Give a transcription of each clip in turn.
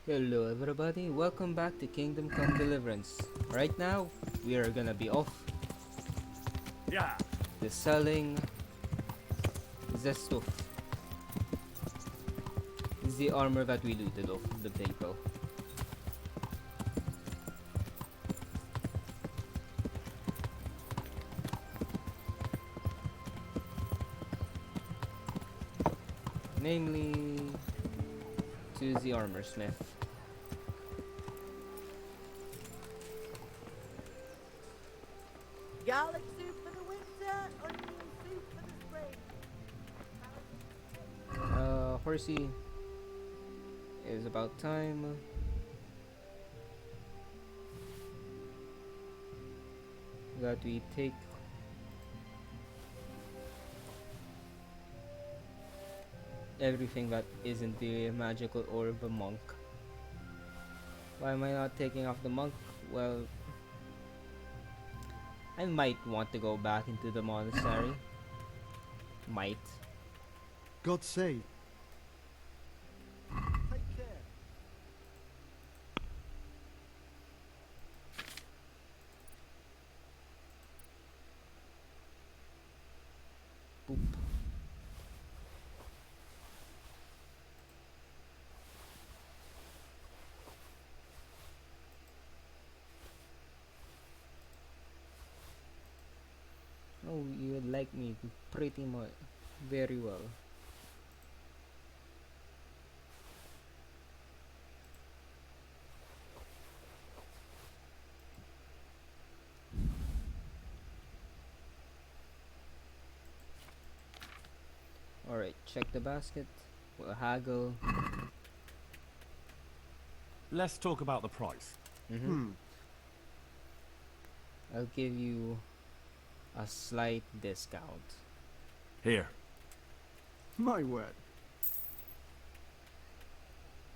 Hello everybody, welcome back to Kingdom Come Deliverance. Right now, we are gonna be off Yeah. the selling the stuff. This is the armor that we looted off the people. Namely, to the armor smith. Garlic soup for the winter, onion soup for the spring. Horsey, is about time that we take everything that isn't the magical orb of monk. Why am I not taking off the monk? Well, I might want to go back into the monastery. Might. God save. Take care. Boop. Oh, you would like me pretty much very well. Alright, check the basket. We'll haggle. Let's talk about the price. I'll give you a slight discount. Here. My word.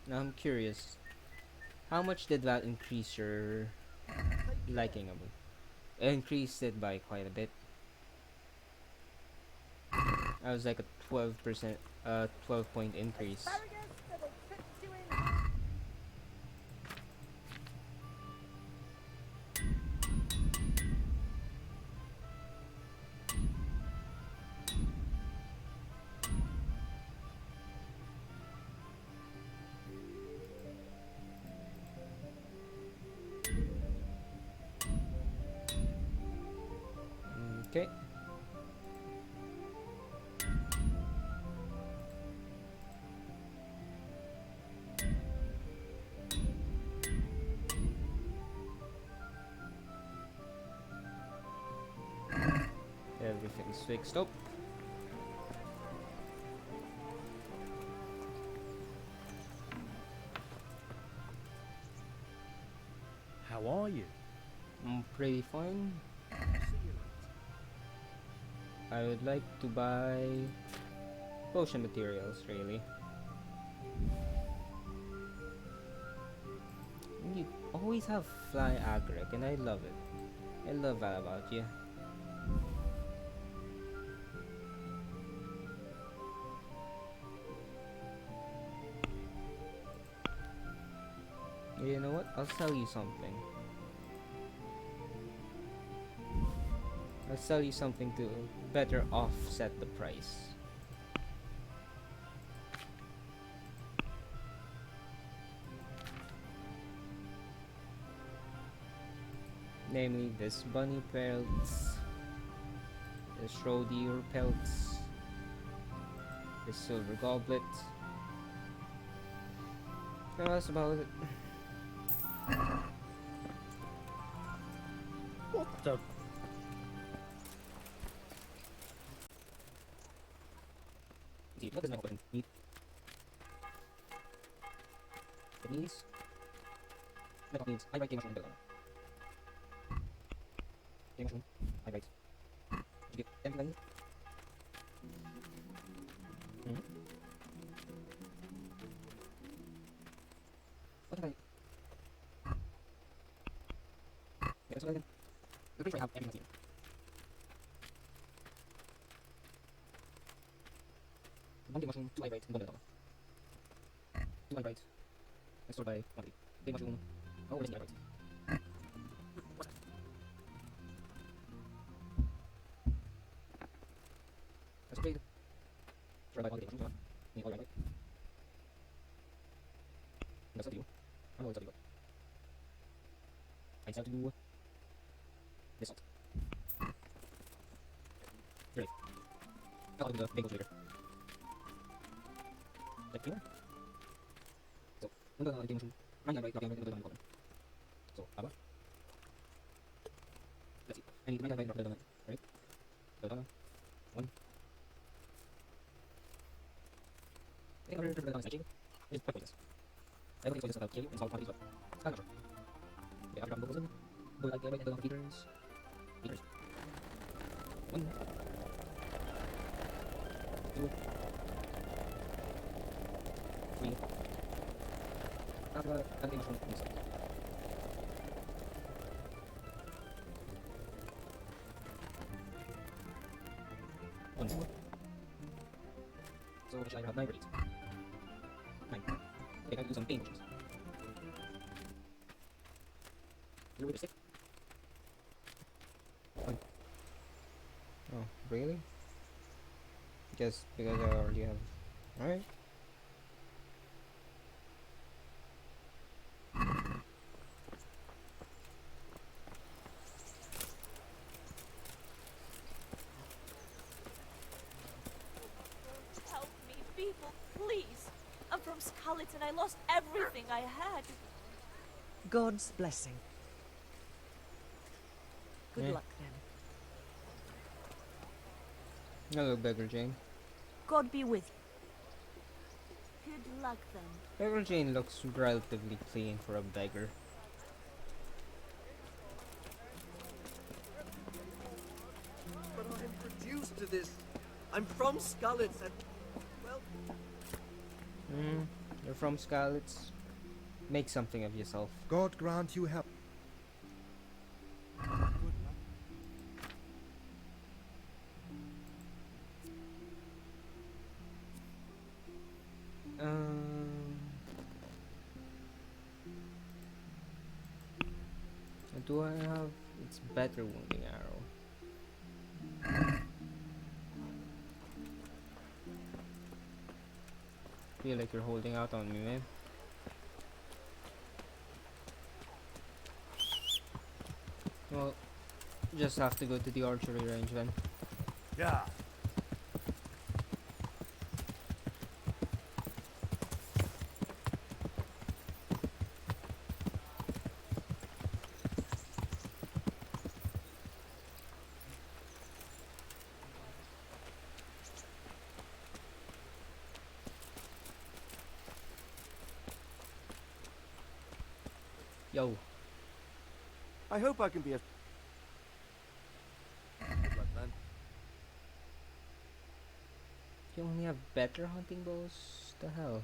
Now I'm curious, how much did that increase your liking of it? It increased it by quite a bit. I was like a 12%, 12-point increase. Asparagus for the trip to in. Okay. Everything's fixed up. How are you? I'm pretty fine. I would like to buy potion materials, really. You always have fly agric, and I love it. I love that about you. You know what? I'll sell you something. I'll sell you something to better offset the price. Namely, this bunny pelts, this rhodeo pelts, this silver goblet. And that's about it. What the? What does my weapon need? It needs. Metal needs. I write game mushroom builder. Game mushroom. I write. Did you get everything I need? What did I? Yeah, that's what I did. I'm pretty sure I have everything I need. One game mushroom, two I write, and one metal. Two I write. Let's sort by quantity. Okay, mushroom. Oh, we're missing the right. What's that? That's okay. Sort by quantity. Mushroom. Yeah, alright, right. That's up to you. I know it's up to you. I just have to do this salt. Great. I'll do the bagels later. Like cleaner. So, yung gagawin natin mushroom. Right, lagyan mo yung So, aba. Let's see. I need to make that right. Right? So, one. I think I'm going to snatching. It's quite pointless. I don't think it's pointless about killing in small quantities, but I'm not sure. Okay, after dropping vocals in, go like right into the feeders. Feeders. One. Two. Three. After that, I'm going to mushroom inside. One more. So, should I have 9 or 8? 9. Okay, time to do some pain motions. Zero with a stick. One. Oh, really? Guess because I already have. Alright. Help me, people, please. I'm from Scarlet and I lost everything I had. God's blessing. Good Yeah. luck then. Hello, Beggar Jane. God be with you. Good luck then. Beggar Jane looks relatively clean for a beggar. But I'm reduced to this. I'm from Scarlet and... well... You're from Skalitz. Make something of yourself. God grant you help. Good luck. Do I have? It's better wounding arrow. Feel like you're holding out on me, man. Well, just have to go to the archery range then. Yeah. Yo, I hope I can be a... Good luck, man. you only have better hunting bows? The hell?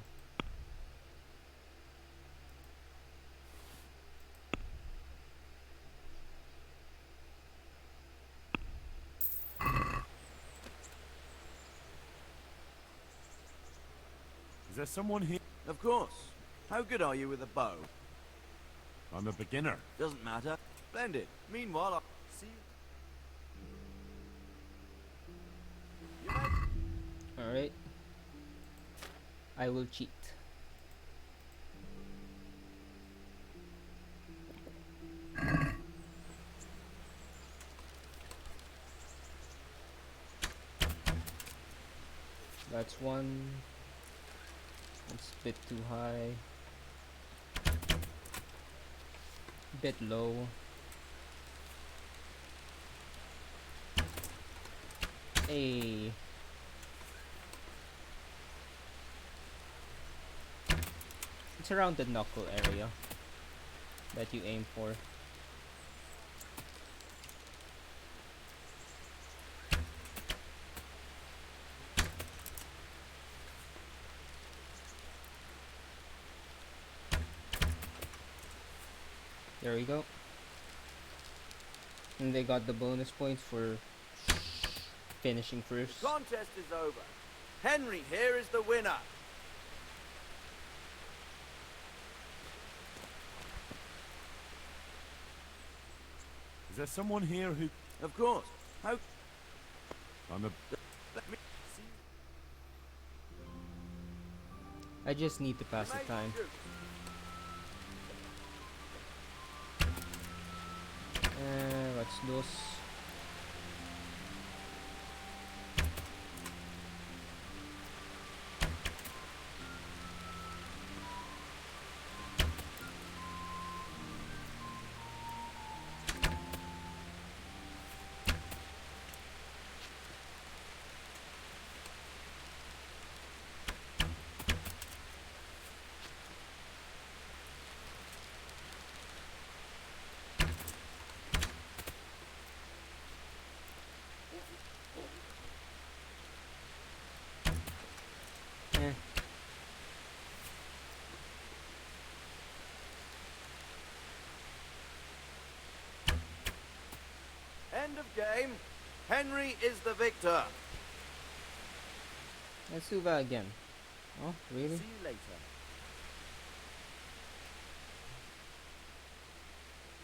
Is there someone here? Of course. How good are you with a bow? I'm a beginner. Doesn't matter. Splendid. Meanwhile, I'll see you. You might... Alright. I will cheat. That's one. It's a bit too high. Bit low. Hey. It's around the knuckle area that you aim for. There we go. And they got the bonus points for finishing first. The contest is over. Henry here is the winner. there someone here who... Of course. How... I'm a... Let me see. I just need to pass the time. What's this? Eh. End of game. Henry is the victor. Let's do that again. Oh, really? See you later.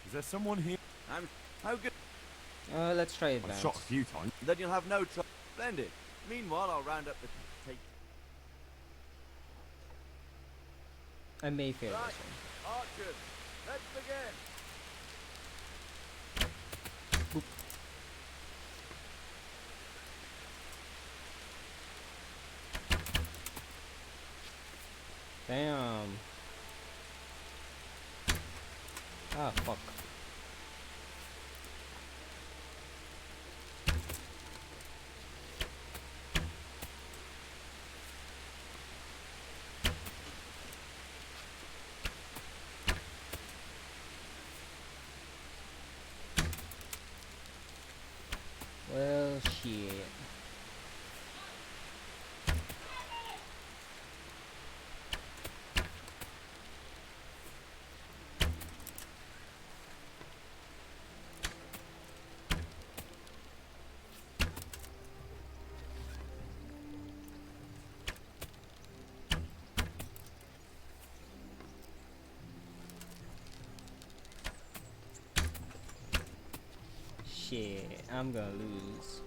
Is there someone here? I'm... How good... Let's try I've advance. shot a few times. Then you'll have no trouble. Splendid. Meanwhile, I'll round up the... Take... I may fail Right. this one. Archers, let's begin. Damn. Ah, fuck. Well, shit. Shit, I'm gonna lose.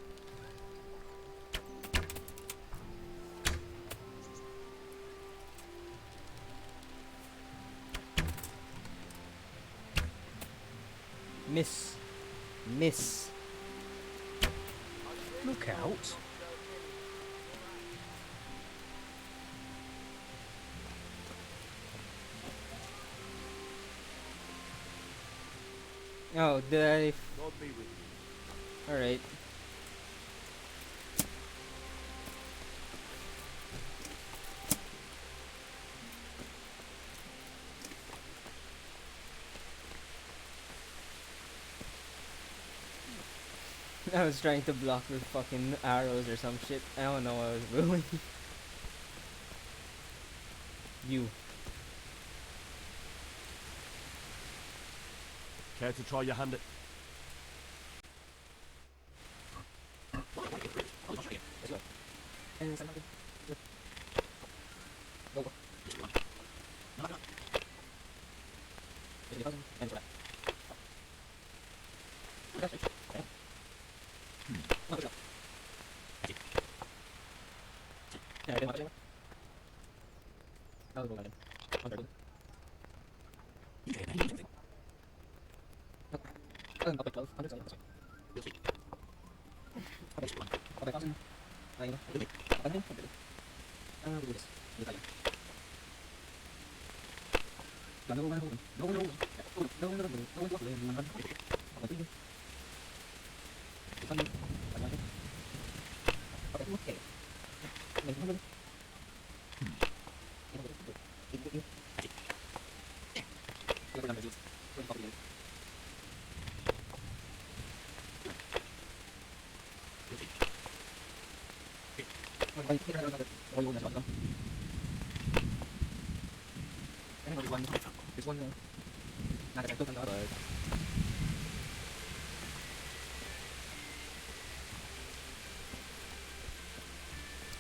Miss. Miss. Look out. Oh, did God be with you. I... Alright. I was trying to block with fucking arrows or some shit. I don't know what I was doing. You. Care to try your hand at...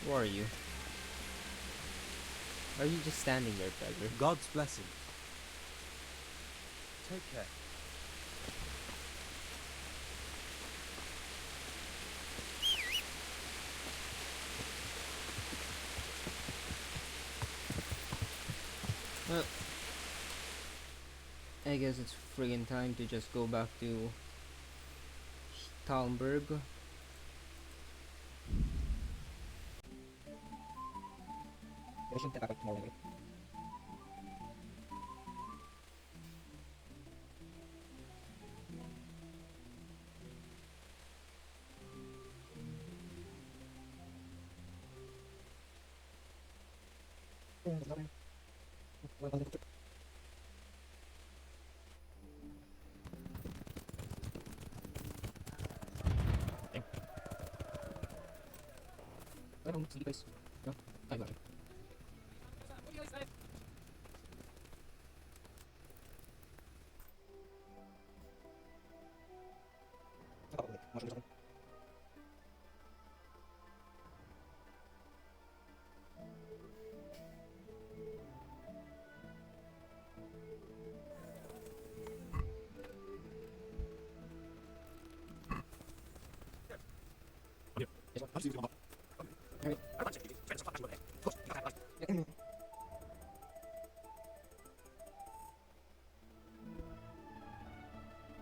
Who are you? Are you just standing there, beggar? God's blessing. Take care. Well, I guess it's friggin' time to just go back to Talmberg. I shouldn't attack tomorrow anyway. I don't sleep place. No, I got it.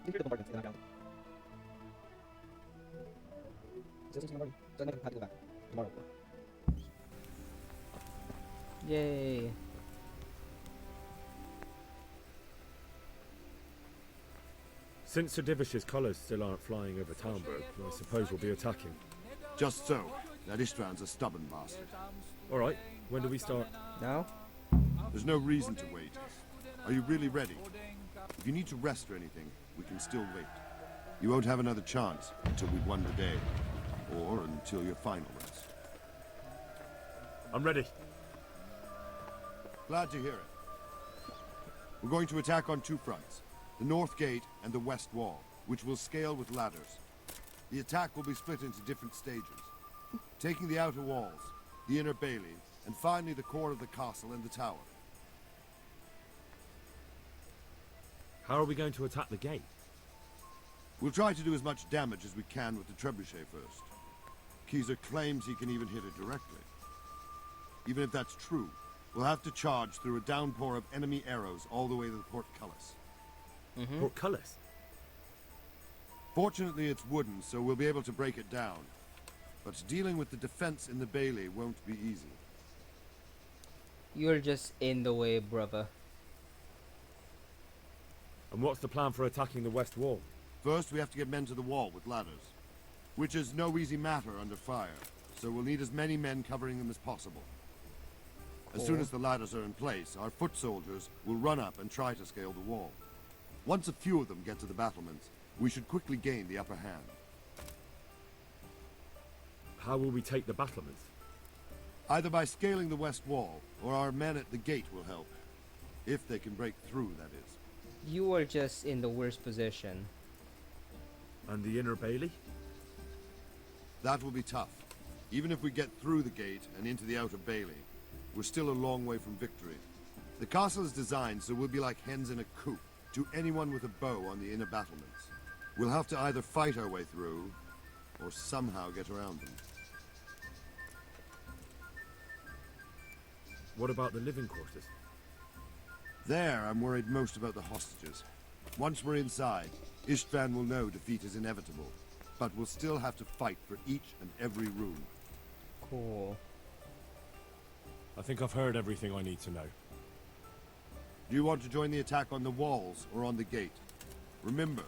Clear the bombardment in the ground. So I'm not going to have to go back tomorrow. Yay! Since Sir Divish's colours still aren't flying over Talmberg, I suppose we'll be attacking. Just so. That Ishtvan's a stubborn bastard. Alright, when do we start? Now? There's no reason to wait. Are you really ready? If you need to rest or anything, we can still wait. You won't have another chance until we've won the day. Or until your final rest. I'm ready. Glad to hear it. We're going to attack on two fronts. The north gate and the west wall, which will scale with ladders. The attack will be split into different stages. Taking the outer walls, the inner bailey, and finally the core of the castle and the tower. How are we going to attack the gate? We'll try to do as much damage as we can with the trebuchet first. Keezer claims he can even hit it directly. Even if that's true, we'll have to charge through a downpour of enemy arrows all the way to the portcullis. Portcullis? Fortunately, it's wooden, so we'll be able to break it down. But dealing with the defense in the bailey won't be easy. You're just in the way, brother. And what's the plan for attacking the west wall? First, we have to get men to the wall with ladders, which is no easy matter under fire, so we'll need as many men covering them as possible. As soon as the ladders are in place, our foot soldiers will run up and try to scale the wall. Once a few of them get to the battlements, we should quickly gain the upper hand. How will we take the battlements? Either by scaling the west wall, or our men at the gate will help. If they can break through, that is. You are just in the worst position. And the inner bailey? That will be tough. Even if we get through the gate and into the outer bailey, we're still a long way from victory. The castle is designed so we'll be like hens in a coop to anyone with a bow on the inner battlements. We'll have to either fight our way through, or somehow get around them. What about the living quarters? There, I'm worried most about the hostages. Once we're inside, Ishtvan will know defeat is inevitable, but we'll still have to fight for each and every room. Cool. I think I've heard everything I need to know. Do you want to join the attack on the walls or on the gate? Remember,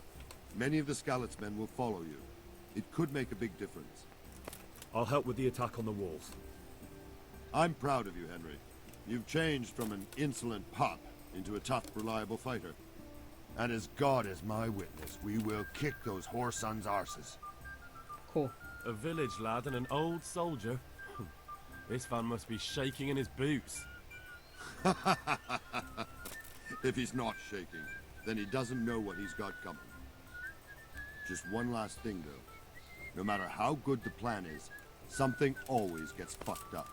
many of the Skalitz men will follow you. It could make a big difference. I'll help with the attack on the walls. I'm proud of you, Henry. You've changed from an insolent pup into a tough, reliable fighter. And as God is my witness, we will kick those whore sons' arses. Cool. A village lad and an old soldier? This fan must be shaking in his boots. If he's not shaking, then he doesn't know what he's got coming. Just one last thing, though. No matter how good the plan is, something always gets fucked up.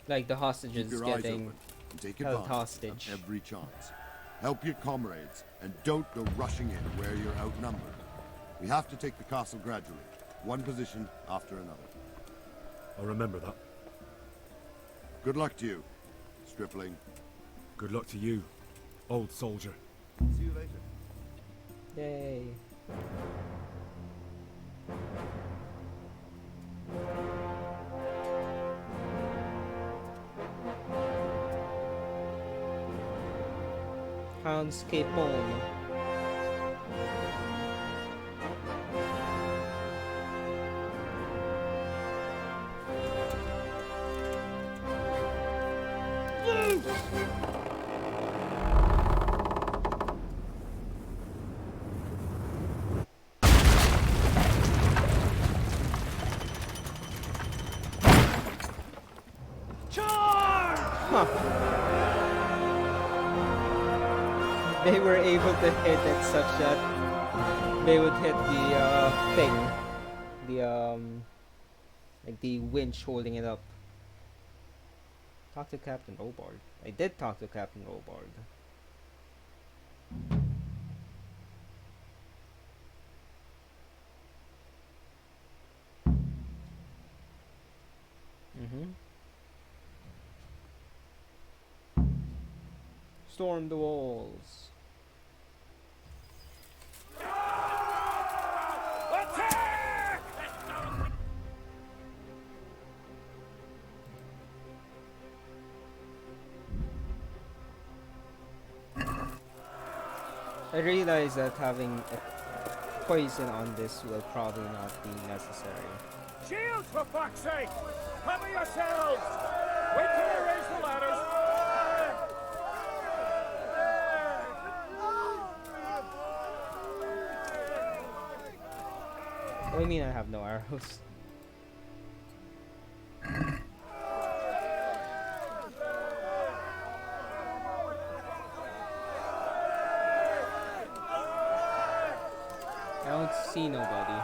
Like the Keep hostages your eyes getting open and take held advantage hostage. of every chance. Help your comrades, and don't go rushing in where you're outnumbered. We have to take the castle gradually, one position after another. I'll remember that. Good luck to you, Stripling. Good luck to you, old soldier. See you later. Yay. Hounds Cape on. They were able to hit it such that they would hit the thing, the like the winch holding it up. Talk to Captain Robard. I did talk to Captain Robard. Storm the walls. I realize that having a poison on this will probably not be necessary. Shields, for fuck's sake! Cover yourselves! Wait till I raise the ladders! What do you mean I have no arrows? I don't see nobody.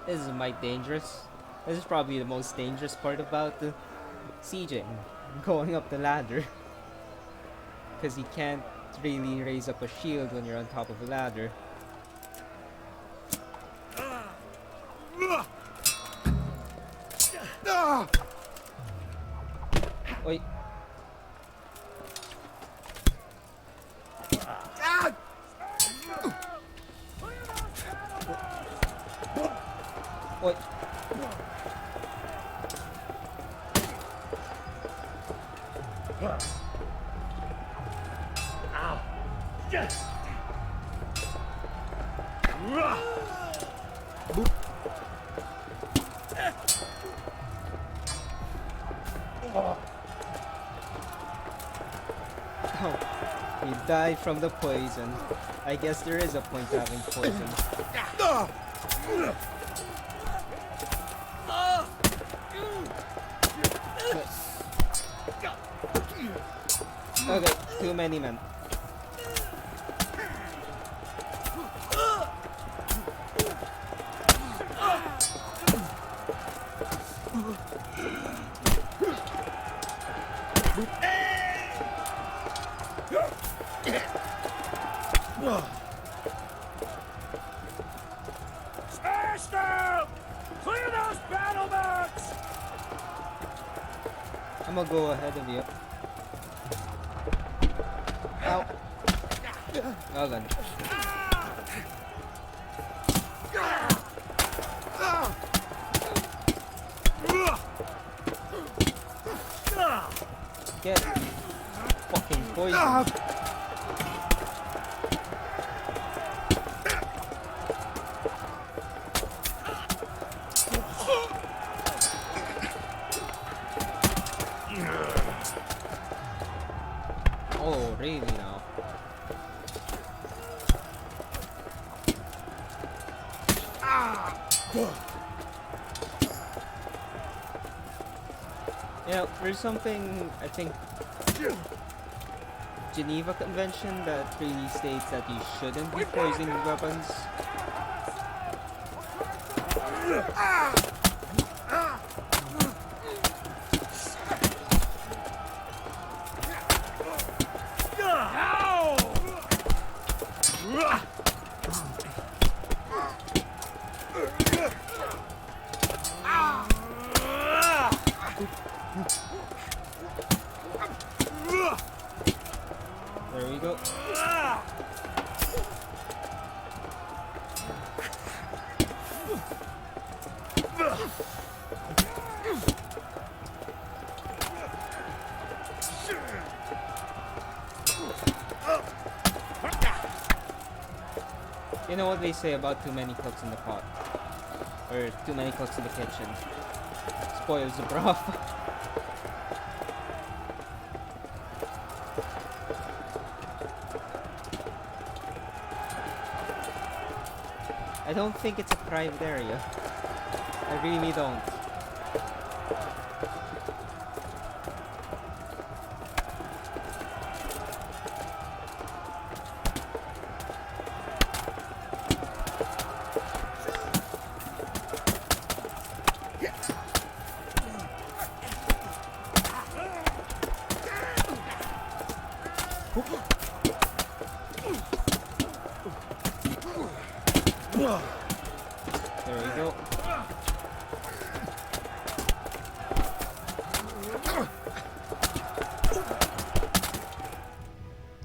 This is might dangerous. This is probably the most dangerous part about the sieging, going up the ladder. Because you can't really raise up a shield when you're on top of a ladder. Oi. Oi. Oh, you die from the poison. I guess there is a point to having poison. Okay, too many men. Smash them! Clear those battle mats! I'm gonna go ahead of you. Ow. Well done. Get fucking poison. Oh, really now? Yeah, there's something, I think, Geneva Convention that really states that you shouldn't be poisoning weapons. There we go. You know what they say about too many cooks in the pot? Or too many cooks in the kitchen. Spoils the broth. I don't think it's a private area. I really don't. There we go.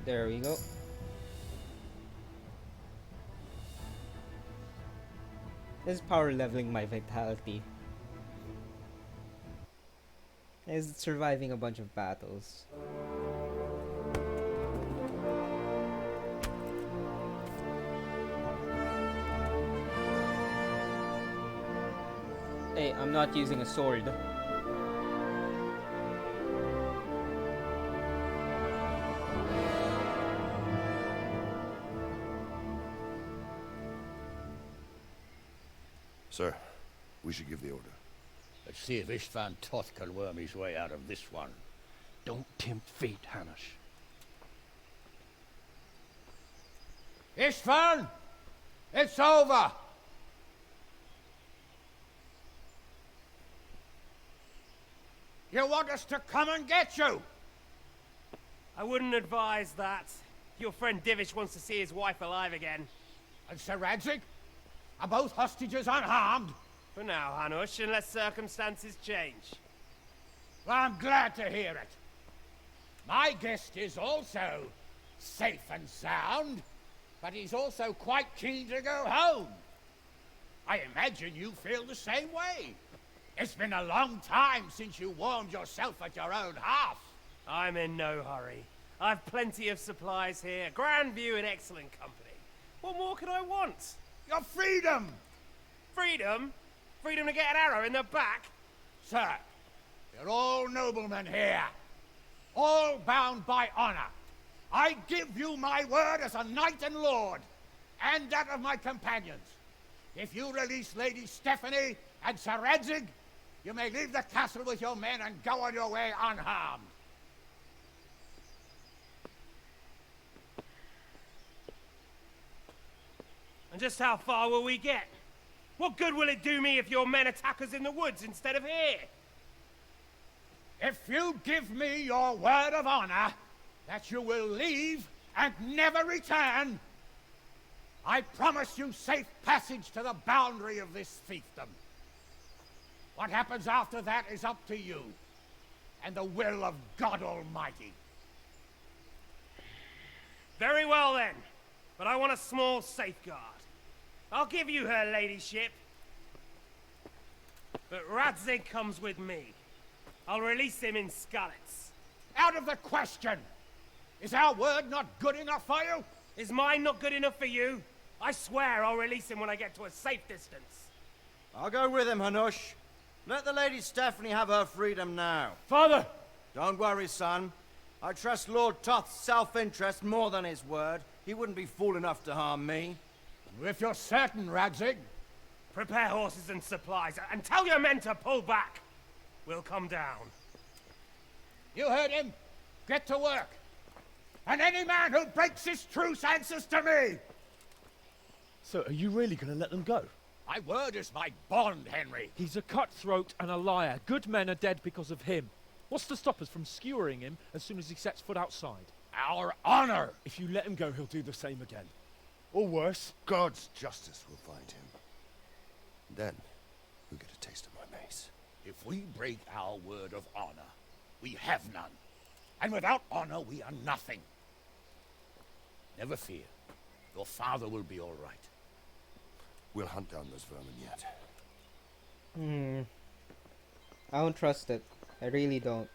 There we go. This is power leveling my vitality. Is surviving a bunch of battles. Hey, I'm not using a sword. Sir, we should give the order. Let's see if Istvan Toth can worm his way out of this one. Don't tempt fate, Hanush. Istvan! It's over! You want us to come and get you? I wouldn't advise that. Your friend Divish wants to see his wife alive again. And Sir Radzig? Are both hostages unharmed? For now, Hanush, unless circumstances change. Well, I'm glad to hear it. My guest is also safe and sound, but he's also quite keen to go home. I imagine you feel the same way. It's been a long time since you warmed yourself at your own hearth. I'm in no hurry. I've plenty of supplies here, grand view and excellent company. What more could I want? Your freedom! Freedom? Freedom to get an arrow in the back? Sir, you're all noblemen here. All bound by honor. I give you my word as a knight and lord, and that of my companions. If you release Lady Stephanie and Sir Radzig, you may leave the castle with your men and go on your way unharmed. And just how far will we get? What good will it do me if your men attack us in the woods instead of here? If you give me your word of honor that you will leave and never return, I promise you safe passage to the boundary of this fiefdom. What happens after that is up to you and the will of God Almighty. Very well then, but I want a small safeguard. I'll give you her ladyship, but Radzig comes with me. I'll release him in Skalitz. Out of the question! Is our word not good enough for you? Is mine not good enough for you? I swear I'll release him when I get to a safe distance. I'll go with him, Hanush. Let the Lady Stephanie have her freedom now. Father! Don't worry, son. I trust Lord Toth's self-interest more than his word. He wouldn't be fool enough to harm me. If you're certain, Radzig. Prepare horses and supplies, and tell your men to pull back. We'll come down. You heard him. Get to work. And any man who breaks this truce answers to me. So, are you really going to let them go? My word is my bond, Henry. He's a cutthroat and a liar. Good men are dead because of him. What's to stop us from skewering him as soon as he sets foot outside? Our honor. If you let him go, he'll do the same again. Or worse. God's justice will find him. Then, we'll get a taste of my mace. If we break our word of honor, we have none. And without honor, we are nothing. Never fear. Your father will be all right. We'll hunt down those vermin yet. I don't trust it. I really don't.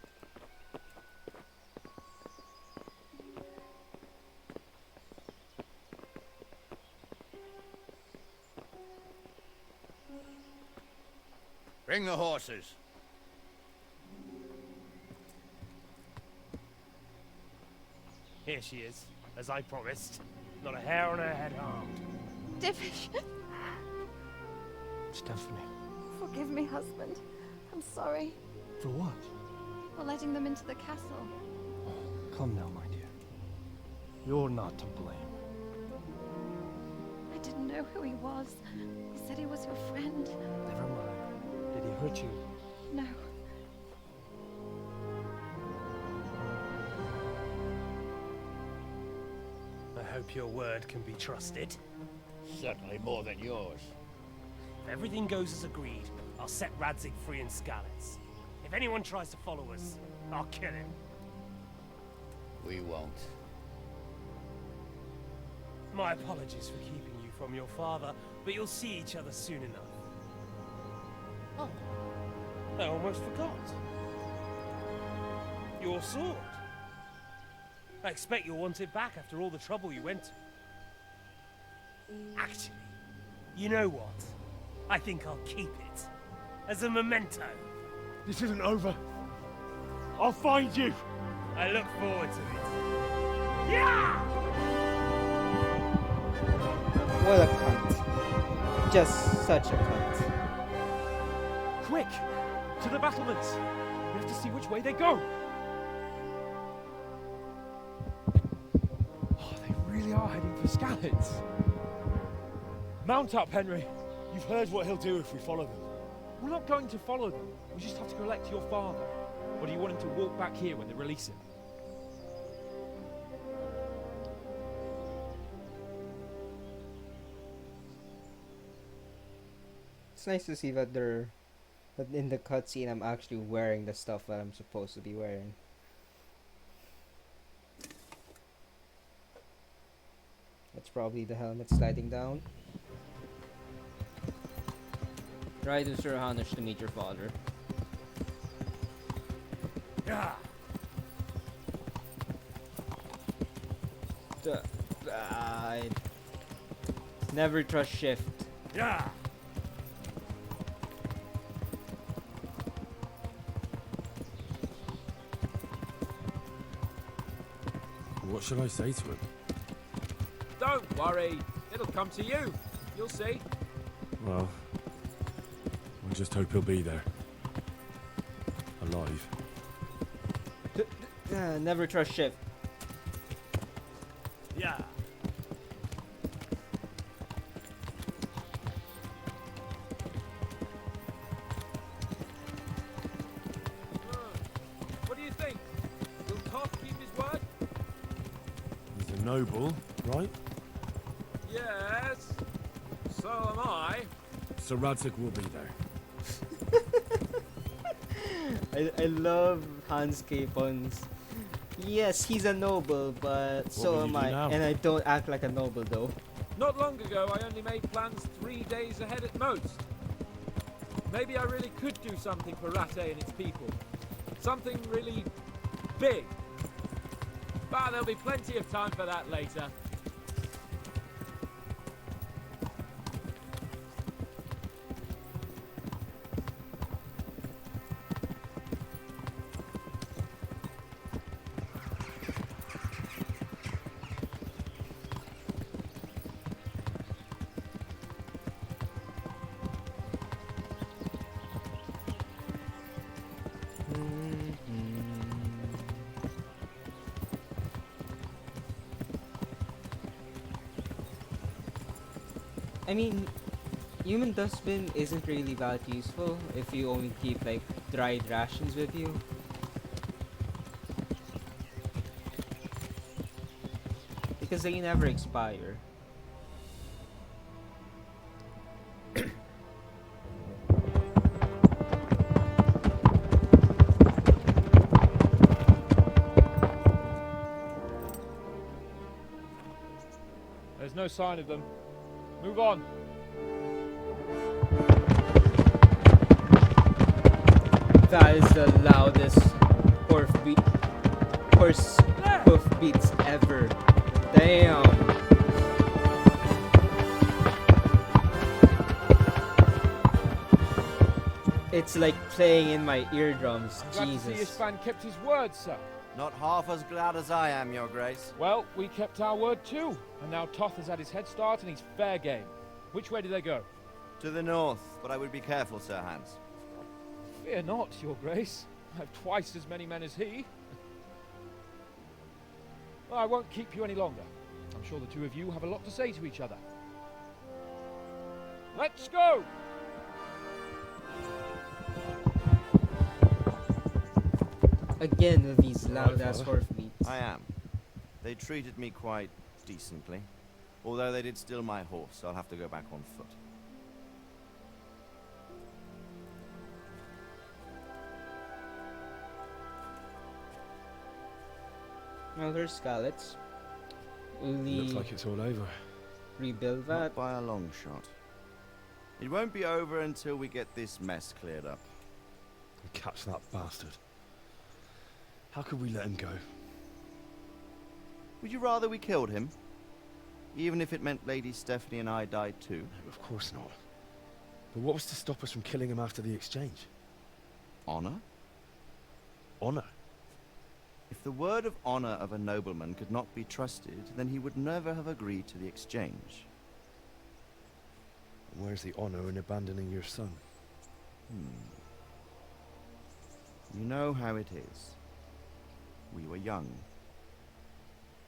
Bring the horses. Here she is, as I promised. Not a hair on her head harmed. Divish, Stephanie. forgive me, husband. I'm sorry For what? for letting them into the castle. Come now, my dear. You're not to blame. I didn't know who he was. He said he was your friend. Never mind. Did he hurt you? No. I hope your word can be trusted. Certainly more than yours. If everything goes as agreed, I'll set Radzig free in Skalitz. If anyone tries to follow us, I'll kill him. We won't. My apologies for keeping you from your father, but you'll see each other soon enough. Oh, I almost forgot. Your sword. I expect you'll want it back after all the trouble you went to. Actually, you know what? I think I'll keep it. As a memento. This isn't over. I'll find you. I look forward to it. Yeah! What a cunt. Just such a cunt. Quick! To the battlements! We have to see which way they go! Oh, they really are heading for Skalitz. Mount up, Henry. You've heard what he'll do if we follow them. We're not going to follow them. We just have to collect your father. Or do you want him to walk back here when they release him? It's nice to see that that in the cutscene I'm actually wearing the stuff that I'm supposed to be wearing. That's probably the helmet sliding down. Try to Sir Hanish to meet your father. Yeah! Never trust shift. Yeah! What should I say to him? Don't worry. It'll come to you. You'll see. Well, I just hope he'll be there. Alive. Never trust shift. Yeah! What do you think? Will Toth keep his word? He's a noble, right? Yes. So am I. So Radzig will be there. I love Hans Capon's. Yes, he's a noble, but so will am you do I. now? And I don't act like a noble though. Not long ago, I only made plans 3 days ahead at most. Maybe I really could do something for Rattay and its people. Something really big. But there'll be plenty of time for that later. I mean, human dustbin isn't really that useful if you only keep like dried rations with you. Because they never expire. no sign of them. Move on. That is the loudest horse hoof beats ever. Damn. It's like playing in my eardrums. Glad to see Jesus. Ishvan kept his word, sir. Not half as glad as I am, Your Grace. Well, we kept our word too. And now Toth has had his head start and he's fair game. Which way do they go? To the north, but I would be careful, Sir Hans. Fear not, Your Grace. I have twice as many men as he. Well, I won't keep you any longer. I'm sure the two of you have a lot to say to each other. Let's go! Again with these loud ass horse beats. I am. They treated me quite decently. Although they did steal my horse, so I'll have to go back on foot. Well, there's Skalitz. Looks like it's all over. Rebuild that. Not by a long shot. It won't be over until we get this mess cleared up. Catch that bastard. How could we let him go? Would you rather we killed him? Even if it meant Lady Stephanie and I died too? No, of course not. But what was to stop us from killing him after the exchange? Honor? Honor? If the word of honor of a nobleman could not be trusted, then he would never have agreed to the exchange. And where's the honor in abandoning your son? You know how it is. We were young.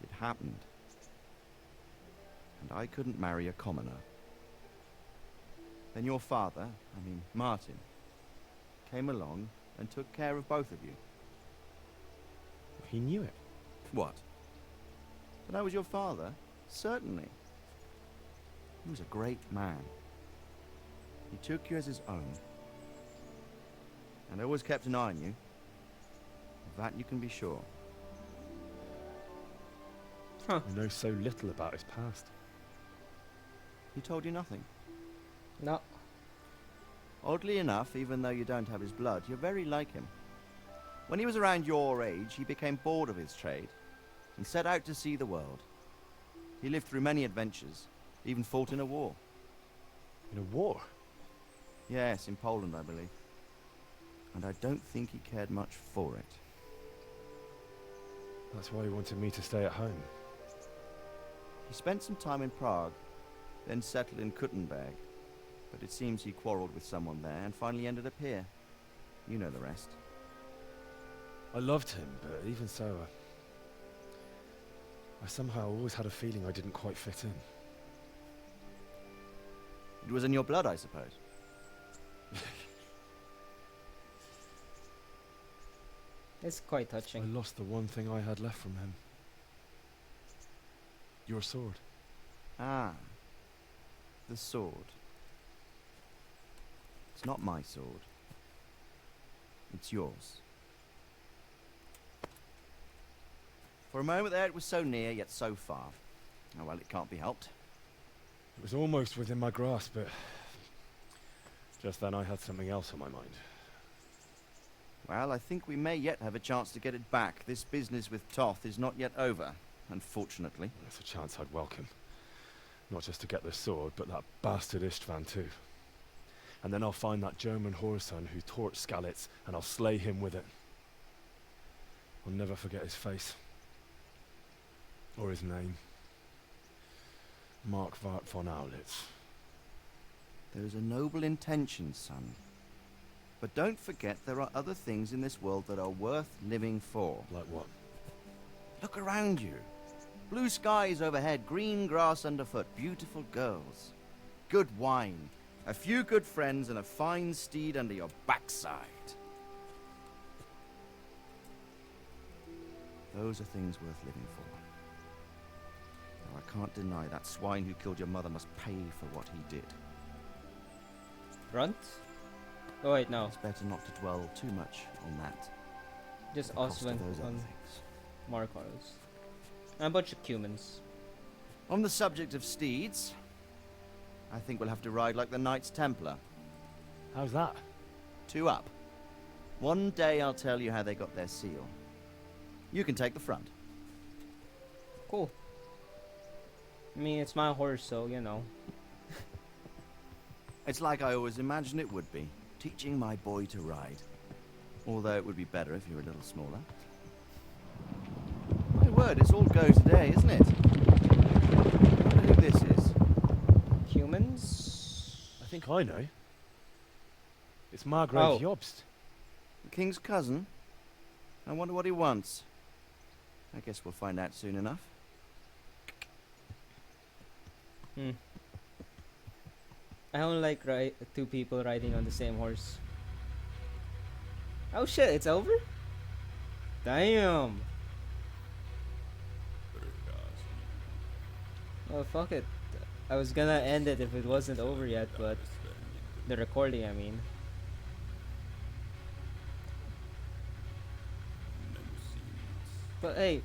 It happened. And I couldn't marry a commoner. Then your father, I mean Martin, came along and took care of both of you. He knew it. What? That I was your father? Certainly. He was a great man. He took you as his own. And always kept an eye on you. Of that you can be sure. Huh. I know so little about his past. He told you nothing? No. Oddly enough, even though you don't have his blood, you're very like him. When he was around your age, he became bored of his trade and set out to see the world. He lived through many adventures, even fought in a war. In a war? Yes, in Poland, I believe. And I don't think he cared much for it. That's why he wanted me to stay at home. He spent some time in Prague, then settled in Kuttenberg. But it seems he quarreled with someone there and finally ended up here. You know the rest. I loved him, but even so, I somehow always had a feeling I didn't quite fit in. It was in your blood, I suppose. It's quite touching. I lost the one thing I had left from him. Your sword. Ah. The sword. It's not my sword. It's yours. For a moment there it was so near, yet so far. Oh well, it can't be helped. It was almost within my grasp, but just then I had something else on my mind. Well, I think we may yet have a chance to get it back. This business with Toth is not yet over, unfortunately. That's a chance I'd welcome. Not just to get the sword, but that bastard Istvan too. And then I'll find that German whoreson who torched Skalitz, and I'll slay him with it. I'll never forget his face. Or his name. Marquardt von Aulitz. Those are noble intentions, son. But don't forget there are other things in this world that are worth living for. Like what? Look around you. Blue skies overhead, green grass underfoot, beautiful girls. Good wine, a few good friends, and a fine steed under your backside. Those are things worth living for. Now, I can't deny that swine who killed your mother must pay for what he did. Runt? Oh wait, no. It's better not to dwell too much on that. Just The cost of Oswin those other on things. Markos. And a bunch of humans. On the subject of steeds, I think we'll have to ride like the Knights Templar. How's that? 2 up. One day I'll tell you how they got their seal. You can take the front. Cool. I mean, it's my horse, so you know. It's like I always imagined it would be, teaching my boy to ride. Although it would be better if you were a little smaller. My word, it's all go today, isn't it? I wonder who this is. Humans? I think I know. It's Margrave Oh. Jobst. The king's cousin? I wonder what he wants. I guess we'll find out soon enough. I don't like two people riding on the same horse. Oh shit, it's over? Damn. Well, fuck it. I was gonna end it if it wasn't over yet, but the recording, I mean. But hey,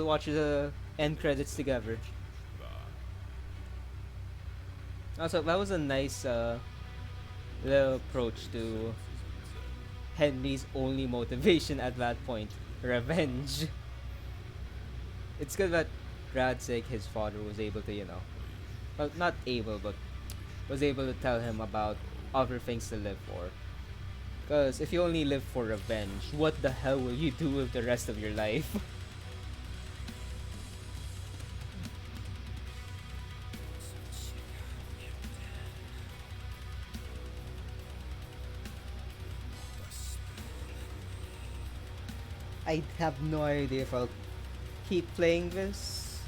watch the end credits together. Also, that was a nice little approach to Henry's only motivation at that point, revenge. It's good that Radzig, his father, was able to, you know, well, not able, but was able to tell him about other things to live for. Because if you only live for revenge, what the hell will you do with the rest of your life? I have no idea if I'll keep playing this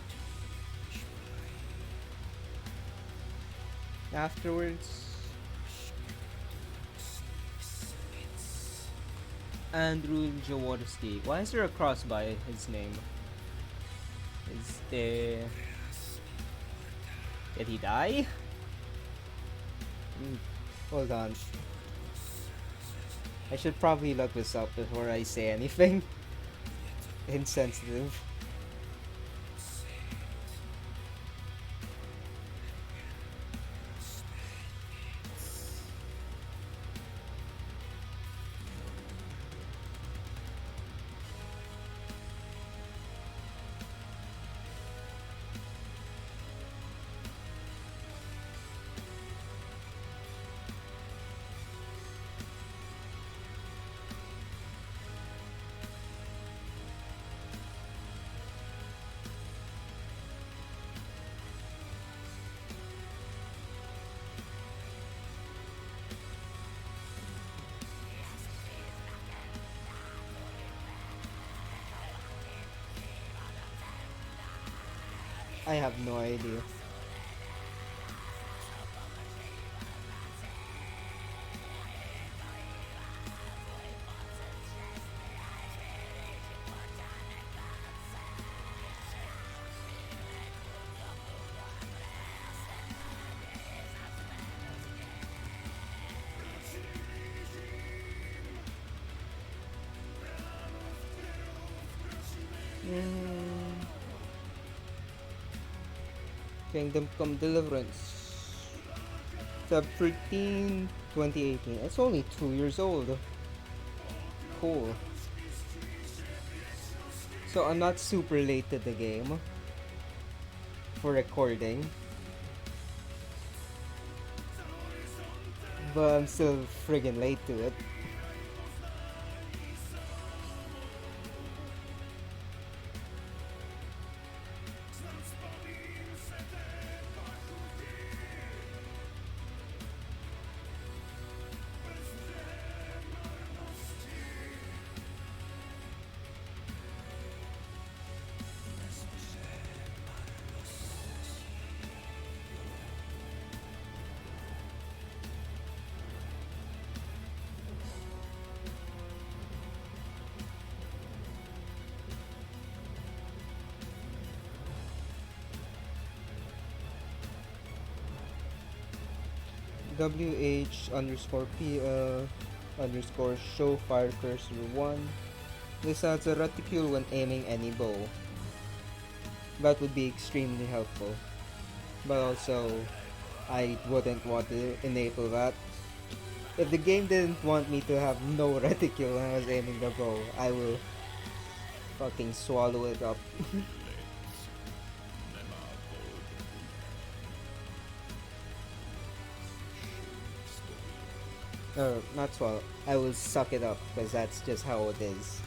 afterwards. Andrew Jaworski. Why is there a cross by his name? Is there... Did he die? Hold on. I should probably look this up before I say anything insensitive. I have no idea. Kingdom Come Deliverance. Feb 13, 2018. It's only 2 years old. Cool. So I'm not super late to the game for recording. But I'm still friggin' late to it. WH underscore PL underscore show fire cursor 1. This adds a reticule when aiming any bow. That would be extremely helpful. but also I wouldn't want to enable that. If the game didn't want me to have no reticule when I was aiming the bow, I will fucking swallow it up. Not swallow. I will suck it up because that's just how it is.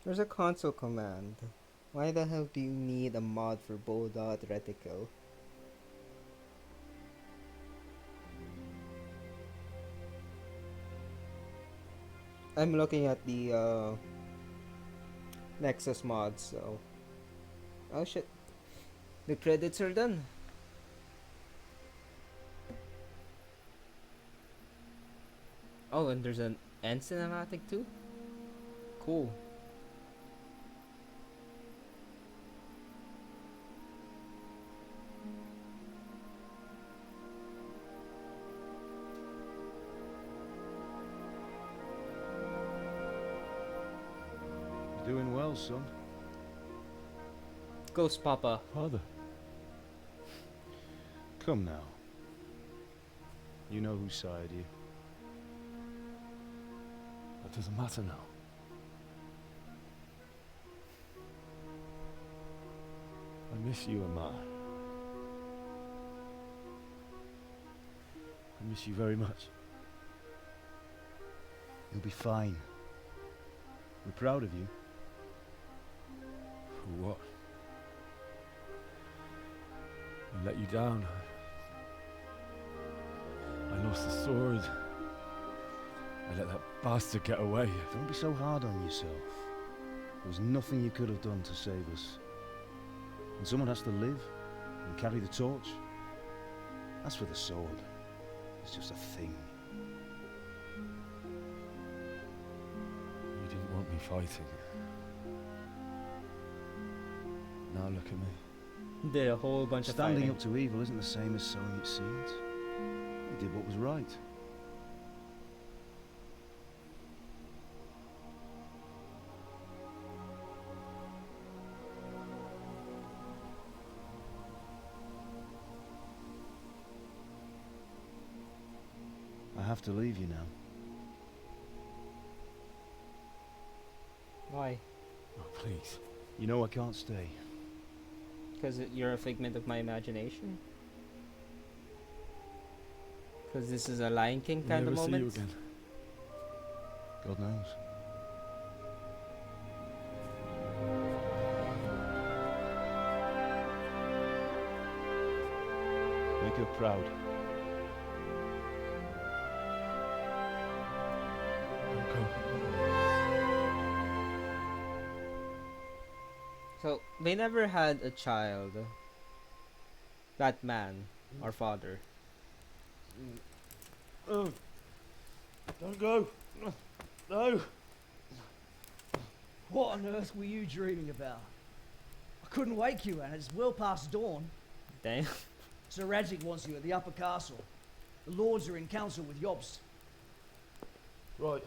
There's a console command. Why the hell do you need a mod for bow.reticle? I'm looking at the Nexus mods, so... Oh shit. The credits are done. Oh, and there's an end cinematic too? Cool. Doing well, son. Ghost Papa. Father. Come now. You know whose side you. That doesn't matter now. I miss you, Amar. I miss you very much. You'll be fine. We're proud of you. For what? I let you down. I lost the sword. I let that bastard get away. Don't be so hard on yourself. There was nothing you could have done to save us. And someone has to live and carry the torch. As for the sword, it's just a thing. You didn't want me fighting. Now look at me. Did a whole bunch of Standing fighting. up to evil isn't the same as sowing its seeds. You did what was right. I have to leave you now. Why? Oh, please. You know I can't stay. Because you're a figment of my imagination? Because this is a Lion King kind of Never see moment? you again. God knows. Make her proud. Don't go. So, they never had a child. That man, our father. Oh, don't go. No. What on earth were you dreaming about? I couldn't wake you, and it's well past dawn. Damn. Sir Radzig wants you at the upper castle. The lords are in council with Jobst. Right.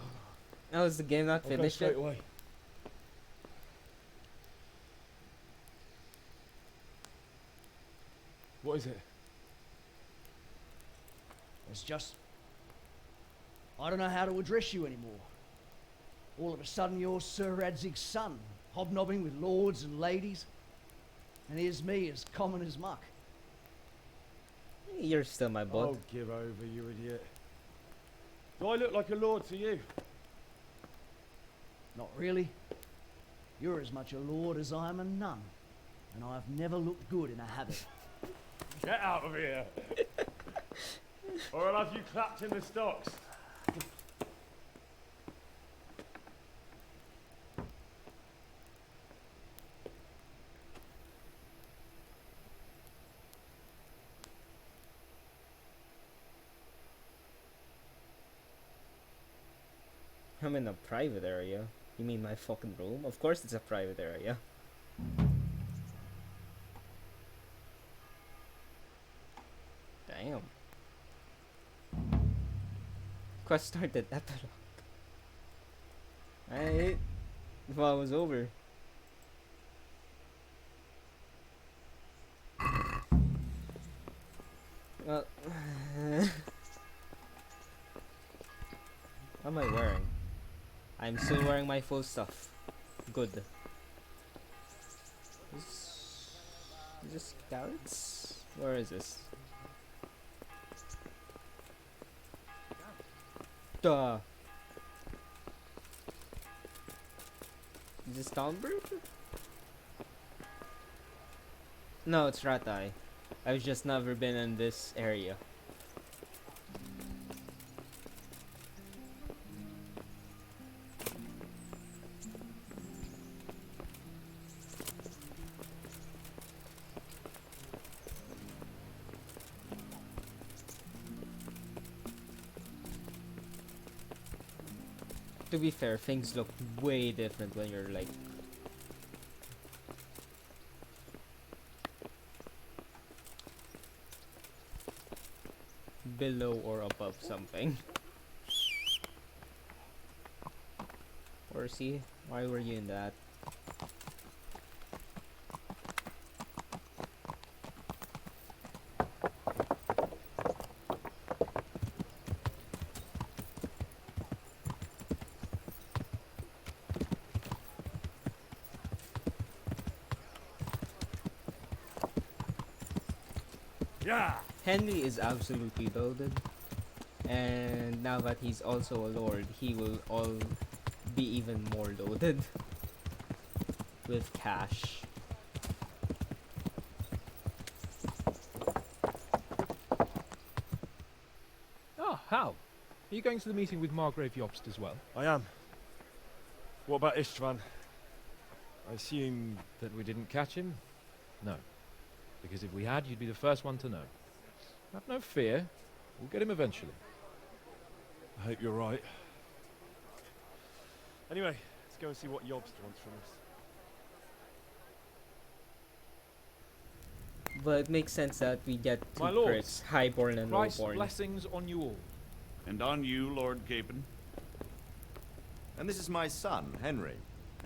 Oh, is the game not I'll go finished straight yet? away. What is it? It's just... I don't know how to address you anymore. All of a sudden you're Sir Radzig's son, hobnobbing with lords and ladies. And here's me, as common as muck. You're still my bud. Oh, give over, you idiot. Do I look like a lord to you? Not really. You're as much a lord as I am a nun. And I've never looked good in a habit. Get out of here! Or I'll have you clapped in the stocks. I'm in a private area. You mean my fucking room? Of course it's a private area. Damn. Quest started, epilogue. I thought it was over. Well, what am I wearing? I'm still wearing my full stuff. Good. Is this carrots? Where is this? Duh. Is this Stonebird? No, it's Ratai. I've just never been in this area. To be fair, things look way different when you're like below or above something. Or see, why were you in that? Yeah. Henry is absolutely loaded, and now that he's also a lord, he will all be even more loaded with cash. Ah, Hal. Are you going to the meeting with Margrave Jobst as well? I am. What about Istvan? I assume that we didn't catch him? No. Because if we had, you'd be the first one to know. Have no fear. We'll get him eventually. I hope you're right. Anyway, let's go and see what Jobst wants from us. But it makes sense that we get two My lords, perks, highborn and Christ's lowborn. blessings on you all. And on you, Lord Capon. And this is my son, Henry.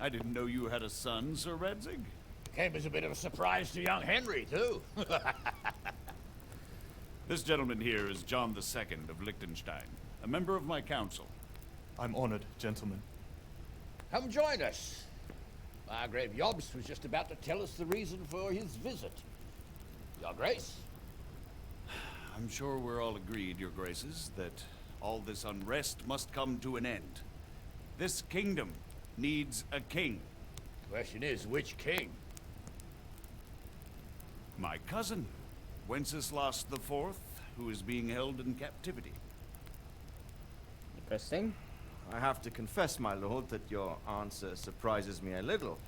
I didn't know you had a son, Sir Radzig. Came as a bit of a surprise to young Henry, too. This gentleman here is John II of Liechtenstein, a member of my council. I'm honored, gentlemen. Come join us. Margrave Jobst was just about to tell us the reason for his visit. Your Grace? I'm sure we're all agreed, Your Graces, that all this unrest must come to an end. This kingdom needs a king. Question is, which king? My cousin, Wenceslas IV, who is being held in captivity. Interesting. I have to confess, my lord, that your answer surprises me a little.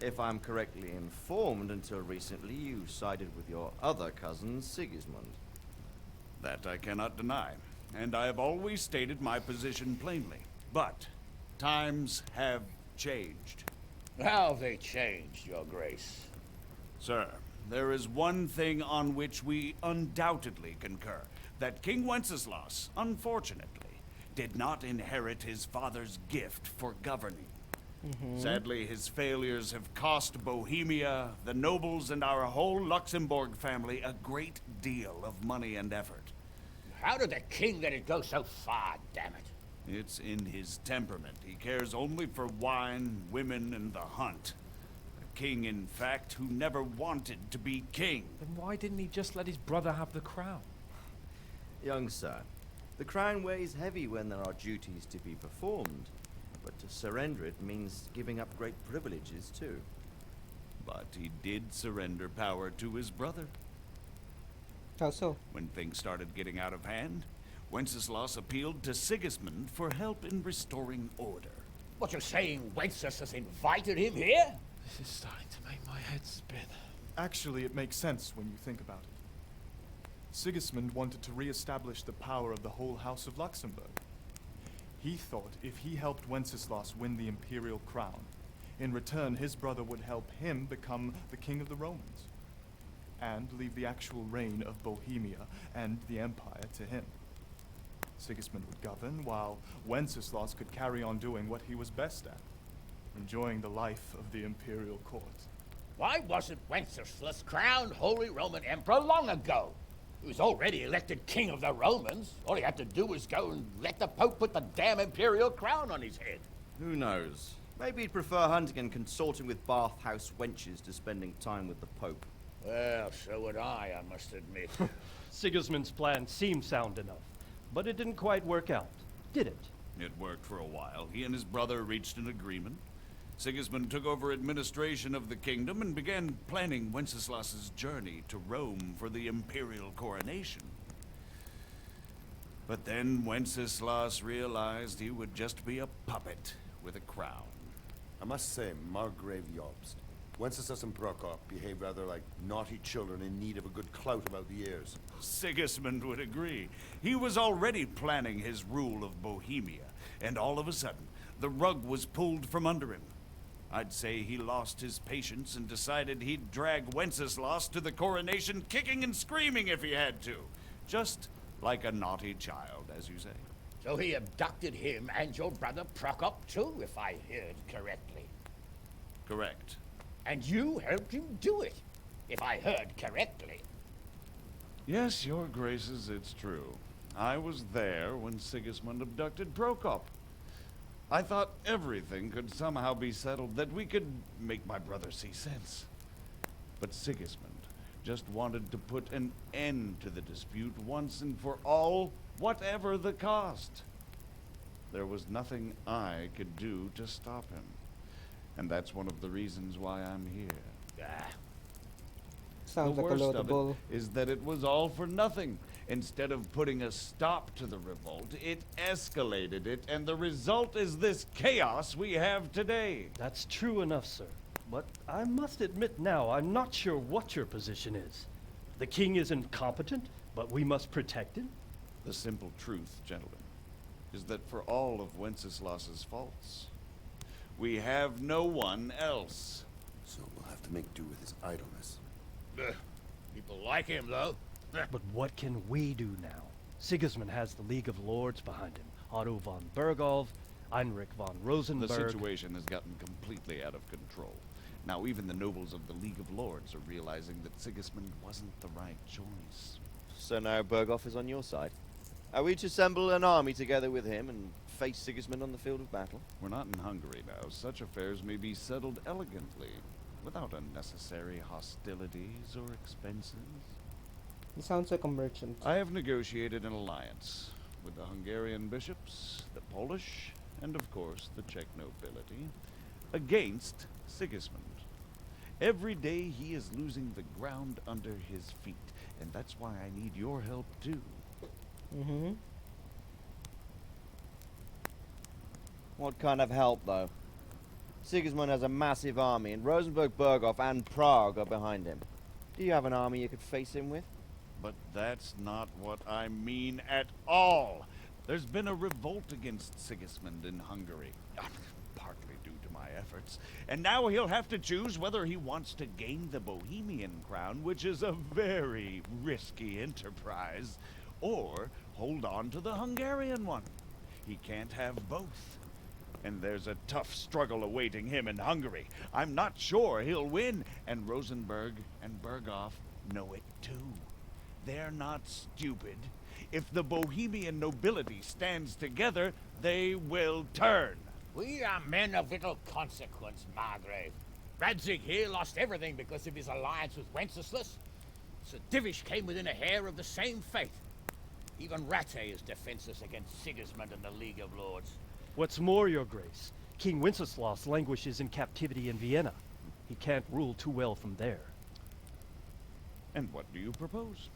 If I'm correctly informed, until recently you sided with your other cousin, Sigismund. That I cannot deny, and I have always stated my position plainly. But times have changed. How have they changed, Your Grace? Sir, there is one thing on which we undoubtedly concur. That King Wenceslas, unfortunately, did not inherit his father's gift for governing. Sadly, his failures have cost Bohemia, the nobles, and our whole Luxembourg family a great deal of money and effort. How did the king let it go so far, damn it? It's in his temperament. He cares only for wine, women, and the hunt. A king, in fact, who never wanted to be king. Then why didn't he just let his brother have the crown? Young sir, the crown weighs heavy when there are duties to be performed, but to surrender it means giving up great privileges too. But he did surrender power to his brother. How so? When things started getting out of hand, Wenceslas appealed to Sigismund for help in restoring order. What you're saying, Wenceslas has invited him here? This is starting to make my head spin. Actually, it makes sense when you think about it. Sigismund wanted to re-establish the power of the whole House of Luxembourg. He thought if he helped Wenceslas win the imperial crown, in return his brother would help him become the king of the Romans, and leave the actual reign of Bohemia and the empire to him. Sigismund would govern, while Wenceslas could carry on doing what he was best at, enjoying the life of the imperial court. Why wasn't Wenceslas crowned Holy Roman Emperor long ago? He was already elected king of the Romans. All he had to do was go and let the Pope put the damn imperial crown on his head. Who knows? Maybe he'd prefer hunting and consorting with bathhouse wenches to spending time with the Pope. Well, so would I must admit. Sigismund's plan seemed sound enough, but it didn't quite work out, did it? It worked for a while. He and his brother reached an agreement. Sigismund took over administration of the kingdom and began planning Wenceslas's journey to Rome for the imperial coronation. But then Wenceslas realized he would just be a puppet with a crown. I must say, Margrave Jobst, Wenceslas and Prokop behave rather like naughty children in need of a good clout about the ears. Sigismund would agree. He was already planning his rule of Bohemia, and all of a sudden, the rug was pulled from under him. I'd say he lost his patience and decided he'd drag Wenceslas to the coronation kicking and screaming if he had to. Just like a naughty child, as you say. So he abducted him and your brother Prokop too, if I heard correctly. Correct. And you helped him do it, if I heard correctly. Yes, your graces, it's true. I was there when Sigismund abducted Prokop. I thought everything could somehow be settled, that we could make my brother see sense. But Sigismund just wanted to put an end to the dispute once and for all, whatever the cost. There was nothing I could do to stop him. And that's one of the reasons why I'm here. Sounds the like a worst load of of bull. it is that it was all for nothing. Instead of putting a stop to the revolt, it escalated it, and the result is this chaos we have today. That's true enough, sir. But I must admit now, I'm not sure what your position is. The king is incompetent, but we must protect him? The simple truth, gentlemen, is that for all of Wenceslas's faults, we have no one else. So we'll have to make do with his idleness. People like him, though. But what can we do now? Sigismund has the League of Lords behind him. Otto von Bergolf, Heinrich von Rosenberg. The situation has gotten completely out of control. Now even the nobles of the League of Lords are realizing that Sigismund wasn't the right choice. So now Bergolf is on your side. Are we to assemble an army together with him and face Sigismund on the field of battle? We're not in Hungary now. Such affairs may be settled elegantly, without unnecessary hostilities or expenses. He sounds like a merchant. I have negotiated an alliance with the Hungarian bishops, the Polish, and of course the Czech nobility, against Sigismund. Every day he is losing the ground under his feet, and that's why I need your help too. Mm-hmm. What kind of help, though? Sigismund has a massive army, and Rosenberg, Berghoff, and Prague are behind him. Do you have an army you could face him with? But that's not what I mean at all. There's been a revolt against Sigismund in Hungary, partly due to my efforts, and now he'll have to choose whether he wants to gain the Bohemian crown, which is a very risky enterprise, or hold on to the Hungarian one. He can't have both. And there's a tough struggle awaiting him in Hungary. I'm not sure he'll win, and Rosenberg and Berghoff know it too. They're not stupid. If the Bohemian nobility stands together, they will turn. We are men of little consequence, Margrave. Radzig here lost everything because of his alliance with Wenceslas. Sir Divish came within a hair of the same fate. Even Rattay is defenseless against Sigismund and the League of Lords. What's more, Your Grace, King Wenceslas languishes in captivity in Vienna. He can't rule too well from there. And what do you propose?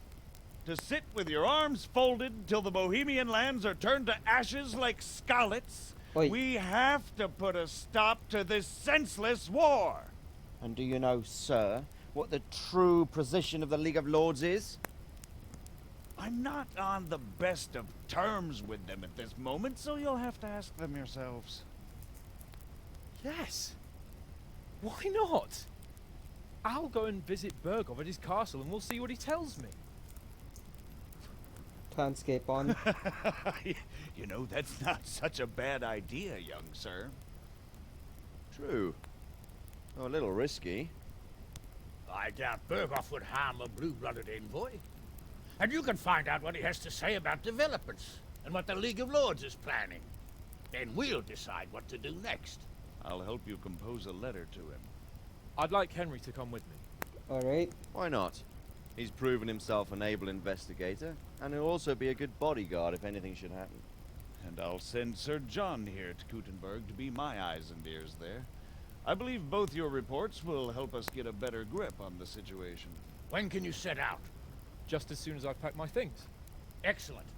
To sit with your arms folded till the Bohemian lands are turned to ashes like Skalitz? We have to put a stop to this senseless war! And do you know, sir, what the true position of the League of Lords is? I'm not on the best of terms with them at this moment, so you'll have to ask them yourselves. Yes. Why not? I'll go and visit Bergov at his castle and we'll see what he tells me. Can't escape on. You know, that's not such a bad idea, young sir. True. Oh, a little risky. I doubt Berghoff would harm a blue-blooded envoy. And you can find out what he has to say about developments and what the League of Lords is planning. Then we'll decide what to do next. I'll help you compose a letter to him. I'd like Henry to come with me. Alright. Why not? He's proven himself an able investigator, and he'll also be a good bodyguard if anything should happen. And I'll send Sir John here to Kuttenberg to be my eyes and ears there. I believe both your reports will help us get a better grip on the situation. When can you set out? Just as soon as I've packed my things. Excellent.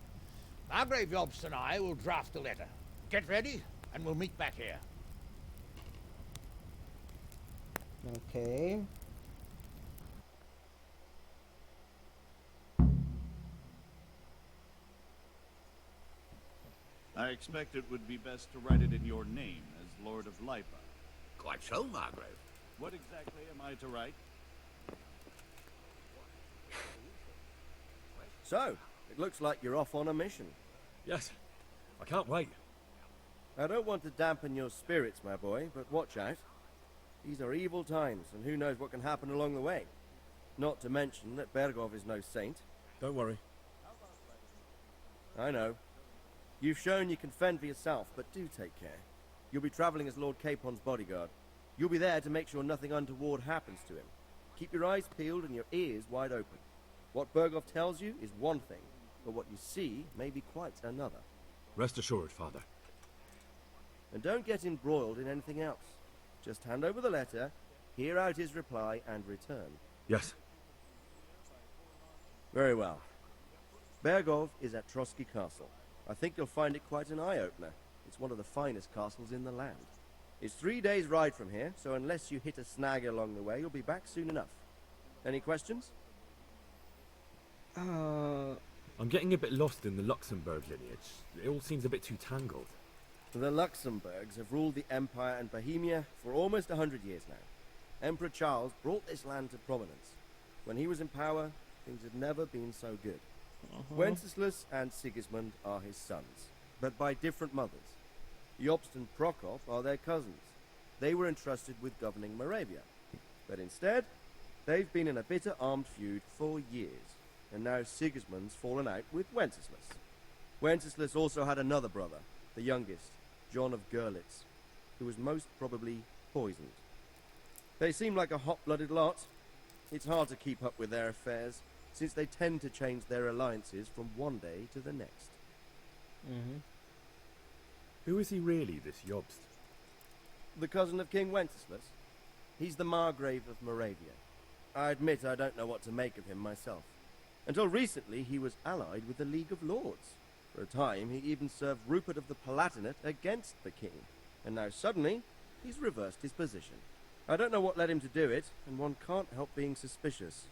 Margrave Jobst and I will draft the letter. Get ready, and we'll meet back here. Okay. I expect it would be best to write it in your name as Lord of Lipa. Quite so, Margrave. What exactly am I to write? So, it looks like you're off on a mission. Yes. I can't wait. I don't want to dampen your spirits, my boy, but watch out. These are evil times, and who knows what can happen along the way. Not to mention that Bergov is no saint. Don't worry. I know. You've shown you can fend for yourself, but do take care. You'll be traveling as Lord Capon's bodyguard. You'll be there to make sure nothing untoward happens to him. Keep your eyes peeled and your ears wide open. What Bergov tells you is one thing, but what you see may be quite another. Rest assured, Father. And don't get embroiled in anything else. Just hand over the letter, hear out his reply, and return. Yes. Very well. Bergov is at Trotsky Castle. I think you'll find it quite an eye-opener. It's one of the finest castles in the land. It's 3 days' ride from here, so unless you hit a snag along the way, you'll be back soon enough. Any questions? I'm getting a bit lost in the Luxembourg lineage. It all seems a bit too tangled. The Luxembourgs have ruled the Empire and Bohemia for almost 100 years now. Emperor Charles brought this land to prominence. When he was in power, things had never been so good. Wenceslas and Sigismund are his sons, but by different mothers. Jobst and Prokop are their cousins. They were entrusted with governing Moravia. But instead, they've been in a bitter armed feud for years, and now Sigismund's fallen out with Wenceslas. Wenceslas also had another brother, the youngest, John of Görlitz, who was most probably poisoned. They seem like a hot-blooded lot. It's hard to keep up with their affairs, since they tend to change their alliances from one day to the next. Who is he really, this Jobst? The cousin of King Wenceslas. He's the Margrave of Moravia. I admit I don't know what to make of him myself. Until recently, he was allied with the League of Lords. For a time, he even served Rupert of the Palatinate against the king. And now suddenly, he's reversed his position. I don't know what led him to do it, and one can't help being suspicious.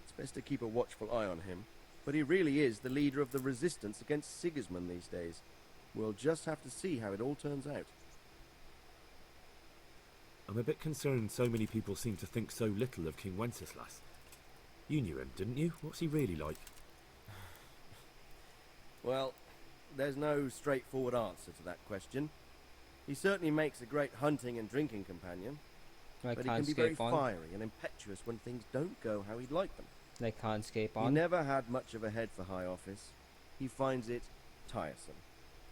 It's best to keep a watchful eye on him, but he really is the leader of the resistance against Sigismund these days. We'll just have to see how it all turns out. I'm a bit concerned so many people seem to think so little of King Wenceslas. You knew him, didn't you? What's he really like? Well, there's no straightforward answer to that question. He certainly makes a great hunting and drinking companion, but he can be very fiery and impetuous when things don't go how he'd like them. They can't escape on. He never had much of a head for high office. He finds it tiresome.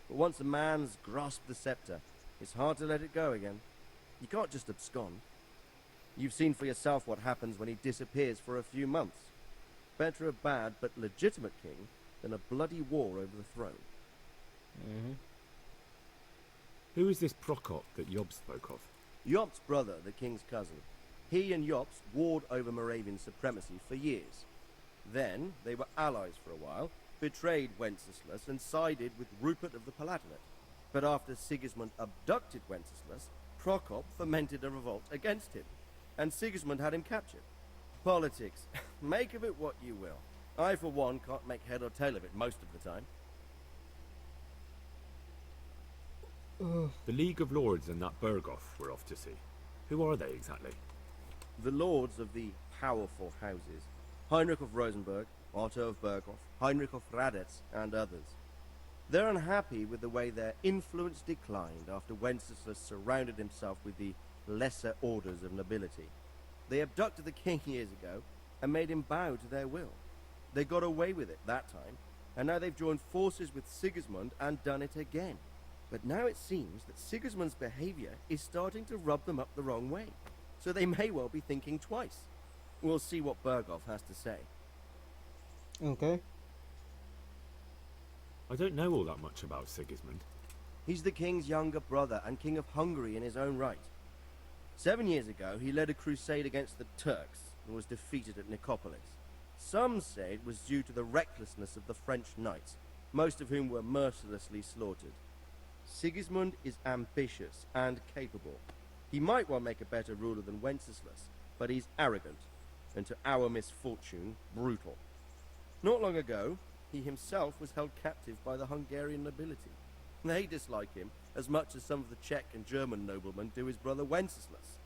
But once a man's grasped the scepter, it's hard to let it go again. You can't just abscond. You've seen for yourself what happens when he disappears for a few months. Better a bad but legitimate king than a bloody war over the throne. Who is this Prokop that Job spoke of? Job's brother, the king's cousin. He and Jobst warred over Moravian supremacy for years. Then they were allies for a while, betrayed Wenceslas and sided with Rupert of the Palatinate. But after Sigismund abducted Wenceslas, Prokop fomented a revolt against him, and Sigismund had him captured. Politics. Make of it what you will. I, for one, can't make head or tail of it most of the time. The League of Lords and that Berghoff we're off to see. Who are they exactly? The lords of the powerful houses. Heinrich of Rosenberg, Otto of Berghoff, Heinrich of Radetz, and others. They're unhappy with the way their influence declined after Wenceslas surrounded himself with the lesser orders of nobility. They abducted the king years ago and made him bow to their will. They got away with it that time, and now they've joined forces with Sigismund and done it again. But now it seems that Sigismund's behavior is starting to rub them up the wrong way, so they may well be thinking twice. We'll see what Berghoff has to say. Okay. I don't know all that much about Sigismund. He's the king's younger brother and king of Hungary in his own right. 7 years ago, he led a crusade against the Turks and was defeated at Nicopolis. Some say it was due to the recklessness of the French knights, most of whom were mercilessly slaughtered. Sigismund is ambitious and capable. He might well make a better ruler than Wenceslas, but he's arrogant, and to our misfortune, brutal. Not long ago, he himself was held captive by the Hungarian nobility. They dislike him as much as some of the Czech and German noblemen do his brother Wenceslas.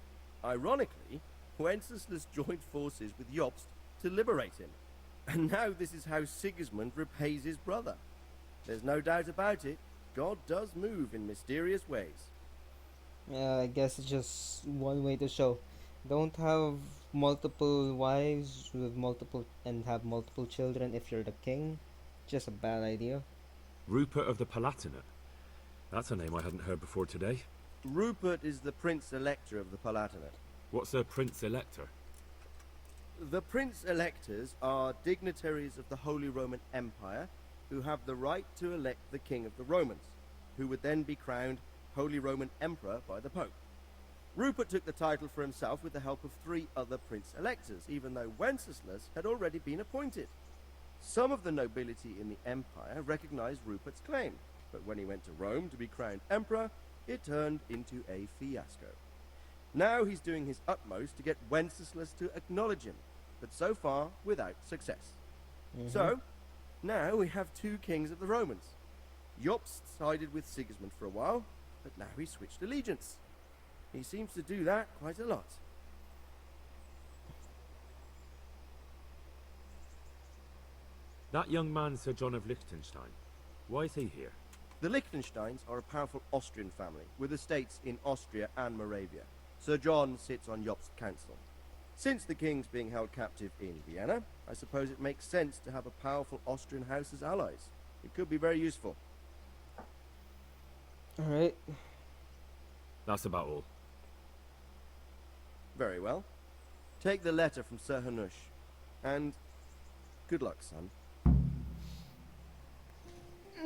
Ironically, Wenceslas joined forces with Jobst to liberate him. And now this is how Sigismund repays his brother. There's no doubt about it, God does move in mysterious ways. Yeah, I guess it's just one way to show. Don't have multiple wives with multiple and have multiple children if you're the king. Just a bad idea. Rupert of the Palatinate. That's a name I hadn't heard before today. Rupert is the Prince Elector of the Palatinate. What's a Prince Elector? The Prince Electors are dignitaries of the Holy Roman Empire who have the right to elect the King of the Romans, who would then be crowned Holy Roman Emperor by the Pope. Rupert took the title for himself with the help of 3 other Prince Electors, even though Wenceslas had already been appointed. Some of the nobility in the empire recognized Rupert's claim, but when he went to Rome to be crowned emperor, it turned into a fiasco. Now he's doing his utmost to get Wenceslas to acknowledge him, but so far without success. So, now we have 2 kings of the Romans. Jobst sided with Sigismund for a while, but now he's switched allegiance. He seems to do that quite a lot. That young man, Sir John of Liechtenstein. Why is he here? The Liechtensteins are a powerful Austrian family with estates in Austria and Moravia. Sir John sits on Jobst's council. Since the king's being held captive in Vienna, I suppose it makes sense to have a powerful Austrian house as allies. It could be very useful. Alright. That's about all. Very well. Take the letter from Sir Hanush. And good luck, son. If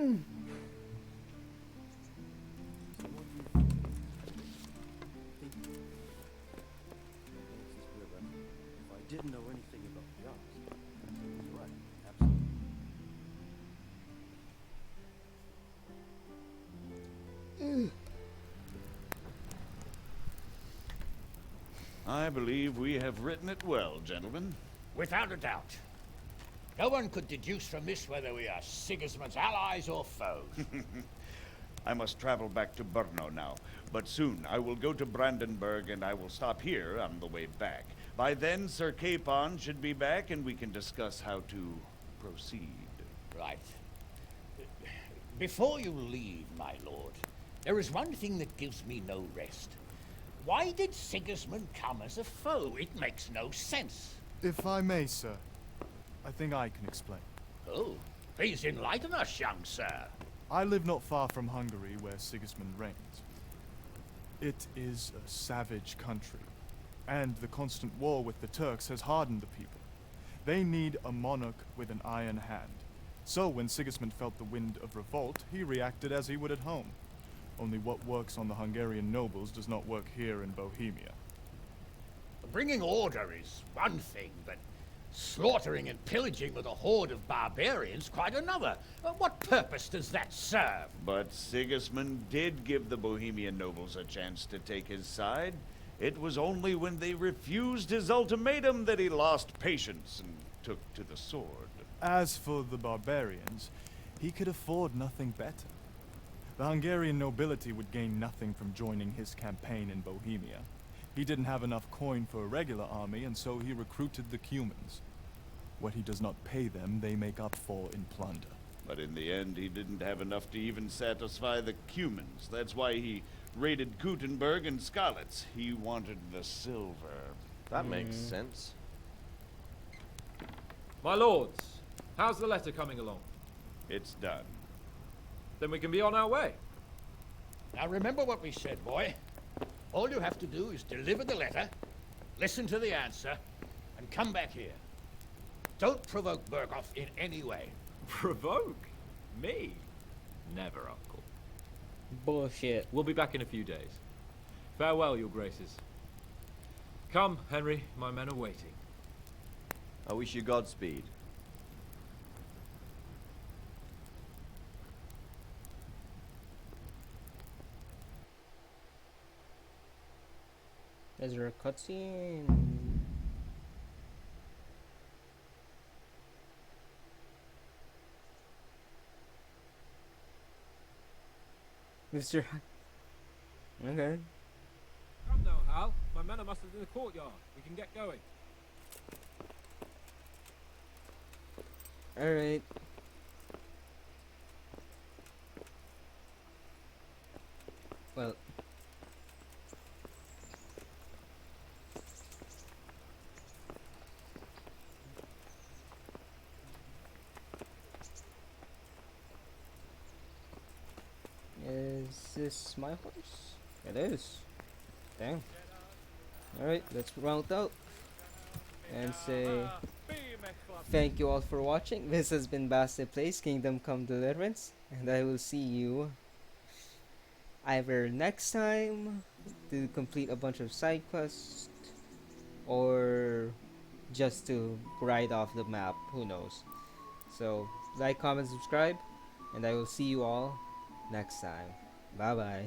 I didn't know anything about the arts, he's right. Absolutely. I believe we have written it well, gentlemen. Without a doubt. No one could deduce from this whether we are Sigismund's allies or foes. I must travel back to Brno now, but soon I will go to Brandenburg and I will stop here on the way back. By then, Sir Capon should be back and we can discuss how to proceed. Right. Before you leave, my lord, there is one thing that gives me no rest. Why did Sigismund come as a foe? It makes no sense. If I may, sir, I think I can explain. Oh, please enlighten us, young sir. I live not far from Hungary, where Sigismund reigns. It is a savage country, and the constant war with the Turks has hardened the people. They need a monarch with an iron hand. So when Sigismund felt the wind of revolt, he reacted as he would at home. Only what works on the Hungarian nobles does not work here in Bohemia. Bringing order is one thing, but slaughtering and pillaging with a horde of barbarians quite another. What purpose does that serve? But Sigismund did give the Bohemian nobles a chance to take his side. It was only when they refused his ultimatum that he lost patience and took to the sword. As for the barbarians, he could afford nothing better. The Hungarian nobility would gain nothing from joining his campaign in Bohemia. He didn't have enough coin for a regular army, and so he recruited the Cumans. What he does not pay them, they make up for in plunder. But in the end, he didn't have enough to even satisfy the Cumans. That's why he raided Gutenberg and Skalitz. He wanted the silver. That makes sense. My lords, how's the letter coming along? It's done. Then we can be on our way. Now remember what we said, boy. All you have to do is deliver the letter, listen to the answer, and come back here. Don't provoke Berghoff in any way. Provoke? Me? Never, Uncle. Bullshit. We'll be back in a few days. Farewell, your graces. Come, Henry, my men are waiting. I wish you Godspeed. Is there a cutscene? Mr. Okay. Come now, Hal. My men are mustered in the courtyard. We can get going. Alright. Well. Is this my horse? It is. Damn. Alright, let's round out and say thank you all for watching. This has been basteplays Kingdom Come Deliverance, and I will see you either next time to complete a bunch of side quests or just to ride off the map, who knows. So like, comment, subscribe, and I will see you all next time. Bye bye.